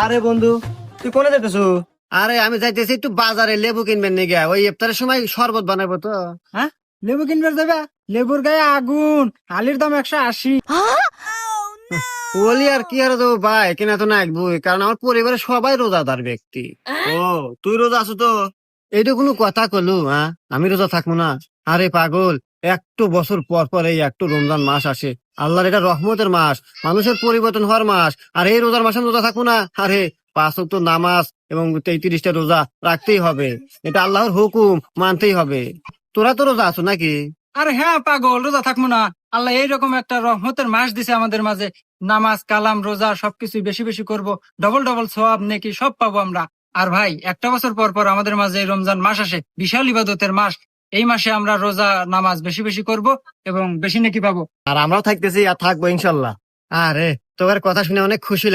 আরে বন্ধু, তুই কোনে যেতেছো? আরে আমি যাইতেছি একটু বাজারে লেবু কিনবেন নিয়ে, ওই ইফতারের সময় শরবত বানাবো তো। হ্যাঁ, লেবু কিনবে যাবে? লেবুর গায়ে আগুন, আলির দাম 180। বলি আর কি আর দেবো ভাই, কিনা তো নাকবই, কারণ আমার পরিবারের সবাই রোজাদার ব্যক্তি। ও, তুই রোজা আছো তো? এইটা কোনো কথা কলু? হ্যাঁ, আমি রোজা থাকবো না? আরে পাগল, একটু বছর পর পর এই একটু রমজান মাস আসে। আল্লাহর এটা রহমতের মাস, মানুষের পরিবর্তন হওয়ার মাস। আর এই রোজার মাসে আমি রোজা থাকবো না? আরে 5 ওয়াক্ত নামাজ এবং 33টা রোজা রাখতেই হবে, এটা আল্লাহর হুকুম, মানতেই হবে। তোরা তো রোজা আছো নাকি? আরে হ্যাঁ পাগল, রোজা থাকবো না? আল্লাহ এইরকম একটা রহমতের মাস দিছে আমাদের মাঝে। নামাজ কালাম রোজা সবকিছু বেশি বেশি করব, ডবল ডবল সওয়াব নেকি সব পাবো আমরা। আর ভাই, একটা বছর পর পর আমাদের মাঝে এই রমজান মাস আসে, বিশাল ইবাদতের মাস। এই মাসে আমরা রোজা নামাজ বেশি বেশি করব এবং বেশি নেকি পাবো। আর আমরাও থাকতেছি আর থাকবো ইনশাল্লাহ। আরে তোমার কথা শুনে অনেক খুশি